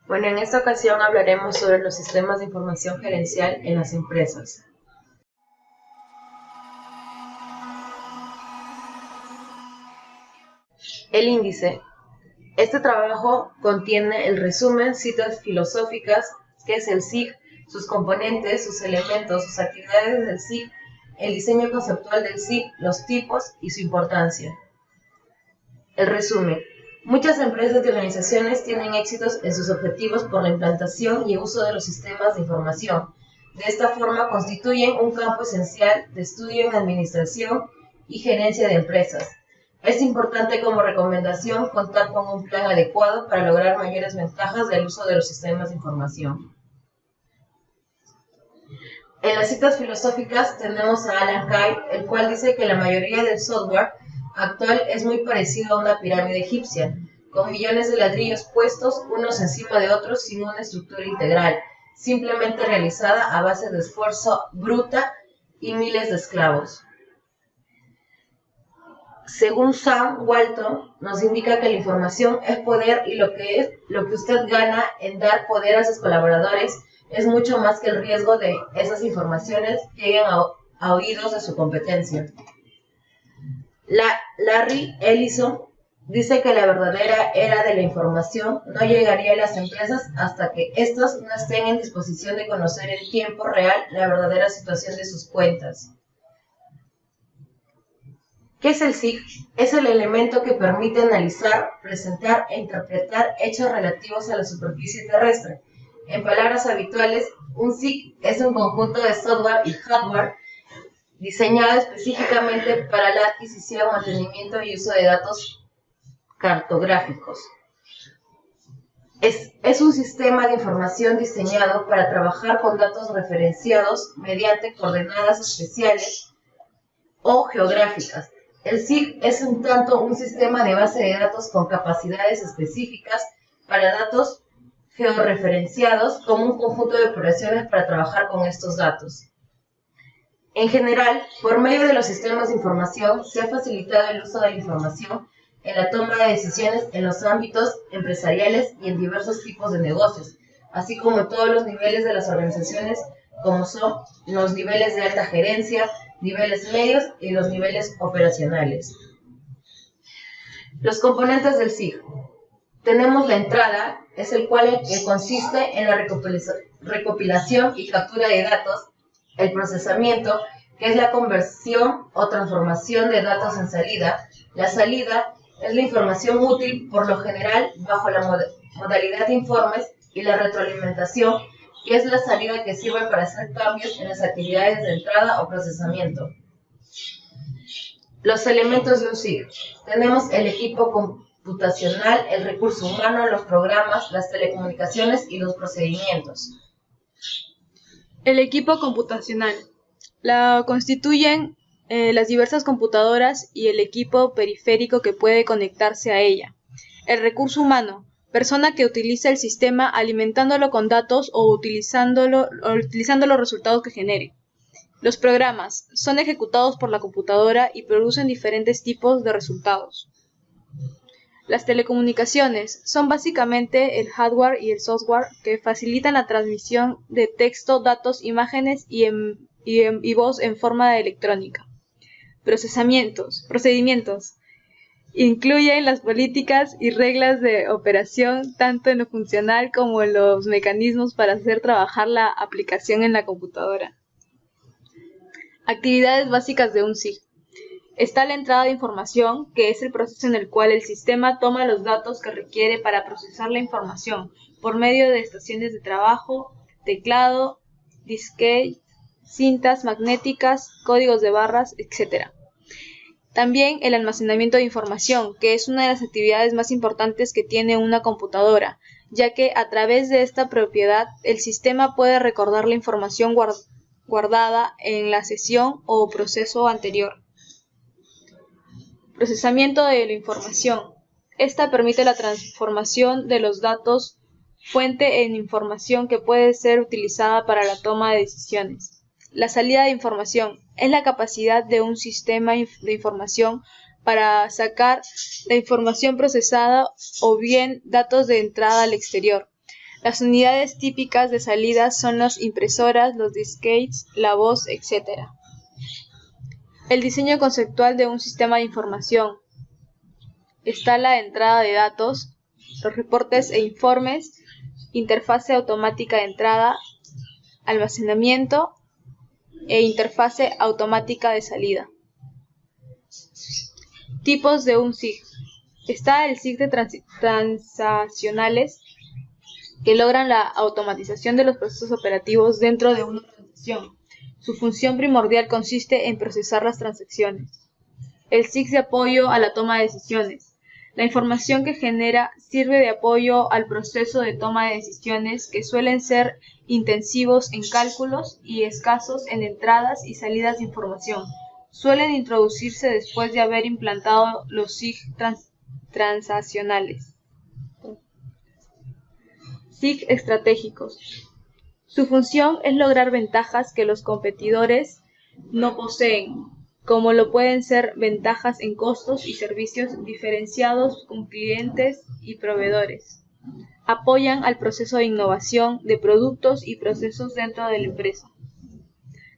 Bueno, en esta ocasión hablaremos sobre los sistemas de información gerencial en las empresas. El índice. Este trabajo contiene el resumen, citas filosóficas, que es el SIG, sus componentes, sus elementos, sus actividades del SIG, el diseño conceptual del SIG, los tipos y su importancia. El resumen. Muchas empresas y organizaciones tienen éxitos en sus objetivos por la implantación y uso de los sistemas de información. De esta forma constituyen un campo esencial de estudio en administración y gerencia de empresas. Es importante como recomendación contar con un plan adecuado para lograr mayores ventajas del uso de los sistemas de información. En las citas filosóficas tenemos a Alan Kay, el cual dice que la mayoría del software actual es muy parecido a una pirámide egipcia, con millones de ladrillos puestos unos encima de otros sin una estructura integral, simplemente realizada a base de esfuerzo bruta y miles de esclavos. Según Sam Walton, nos indica que la información es poder y lo que usted gana en dar poder a sus colaboradores es mucho más que el riesgo de esas informaciones lleguen a oídos de su competencia. Larry Ellison dice que la verdadera era de la información no llegaría a las empresas hasta que éstas no estén en disposición de conocer en tiempo real la verdadera situación de sus cuentas. ¿Qué es el SIG? Es el elemento que permite analizar, presentar e interpretar hechos relativos a la superficie terrestre. En palabras habituales, un SIG es un conjunto de software y hardware diseñado específicamente para la adquisición, mantenimiento y uso de datos cartográficos. Es un sistema de información diseñado para trabajar con datos referenciados mediante coordenadas especiales o geográficas. El SIG es un tanto un sistema de base de datos con capacidades específicas para datos georreferenciados como un conjunto de operaciones para trabajar con estos datos. En general, por medio de los sistemas de información, se ha facilitado el uso de la información en la toma de decisiones en los ámbitos empresariales y en diversos tipos de negocios, así como en todos los niveles de las organizaciones, como son los niveles de alta gerencia, niveles medios y los niveles operacionales. Los componentes del SIG. Tenemos la entrada, es el cual que consiste en la recopilación y captura de datos, el procesamiento, que es la conversión o transformación de datos en salida. La salida es la información útil, por lo general, bajo la modalidad de informes, y la retroalimentación, que es la salida que sirve para hacer cambios en las actividades de entrada o procesamiento. Los elementos de un SIG. Tenemos el equipo computacional, el recurso humano, los programas, las telecomunicaciones y los procedimientos. El equipo computacional. La constituyen las diversas computadoras y el equipo periférico que puede conectarse a ella. El recurso humano. Persona que utiliza el sistema alimentándolo con datos o utilizando los resultados que genere. Los programas son ejecutados por la computadora y producen diferentes tipos de resultados. Las telecomunicaciones son básicamente el hardware y el software que facilitan la transmisión de texto, datos, imágenes y voz en forma electrónica. Procedimientos. Incluyen las políticas y reglas de operación, tanto en lo funcional como en los mecanismos para hacer trabajar la aplicación en la computadora. Actividades básicas de un SIG. Está la entrada de información, que es el proceso en el cual el sistema toma los datos que requiere para procesar la información por medio de estaciones de trabajo, teclado, disquete, cintas magnéticas, códigos de barras, etc. También el almacenamiento de información, que es una de las actividades más importantes que tiene una computadora, ya que a través de esta propiedad el sistema puede recordar la información guardada en la sesión o proceso anterior. Procesamiento de la información. Esta permite la transformación de los datos fuente en información que puede ser utilizada para la toma de decisiones. La salida de información es la capacidad de un sistema de información para sacar la información procesada o bien datos de entrada al exterior. Las unidades típicas de salida son las impresoras, los disquetes, la voz, etc. El diseño conceptual de un sistema de información está la entrada de datos, los reportes e informes, interfase automática de entrada, almacenamiento e interfase automática de salida. Tipos de un SIG. Está el SIG de transaccionales, que logran la automatización de los procesos operativos dentro de una organización. Su función primordial consiste en procesar las transacciones. El SIG de apoyo a la toma de decisiones. La información que genera sirve de apoyo al proceso de toma de decisiones, que suelen ser intensivos en cálculos y escasos en entradas y salidas de información. Suelen introducirse después de haber implantado los SIG transaccionales. SIG estratégicos. Su función es lograr ventajas que los competidores no poseen, como lo pueden ser ventajas en costos y servicios diferenciados con clientes y proveedores. Apoyan al proceso de innovación de productos y procesos dentro de la empresa.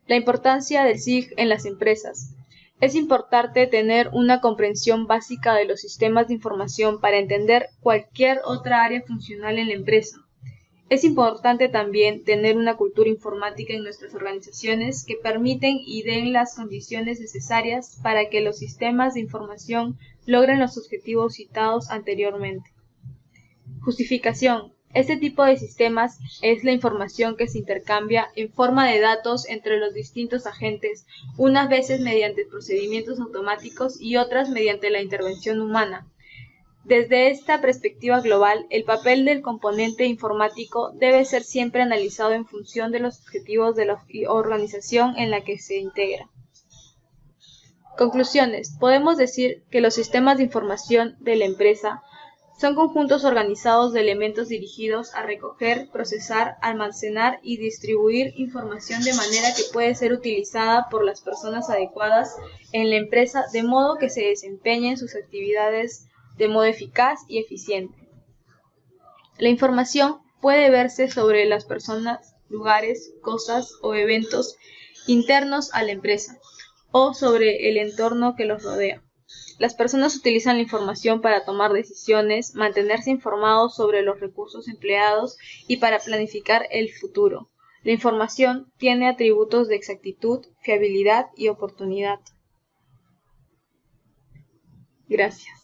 La importancia del SIG en las empresas. Es importante tener una comprensión básica de los sistemas de información para entender cualquier otra área funcional en la empresa. Es importante también tener una cultura informática en nuestras organizaciones que permiten y den las condiciones necesarias para que los sistemas de información logren los objetivos citados anteriormente. Justificación. Este tipo de sistemas es la información que se intercambia en forma de datos entre los distintos agentes, unas veces mediante procedimientos automáticos y otras mediante la intervención humana. Desde esta perspectiva global, el papel del componente informático debe ser siempre analizado en función de los objetivos de la organización en la que se integra. Conclusiones. Podemos decir que los sistemas de información de la empresa son conjuntos organizados de elementos dirigidos a recoger, procesar, almacenar y distribuir información de manera que puede ser utilizada por las personas adecuadas en la empresa de modo que se desempeñen sus actividades de modo eficaz y eficiente. La información puede verse sobre las personas, lugares, cosas o eventos internos a la empresa o sobre el entorno que los rodea. Las personas utilizan la información para tomar decisiones, mantenerse informados sobre los recursos empleados y para planificar el futuro. La información tiene atributos de exactitud, fiabilidad y oportunidad. Gracias.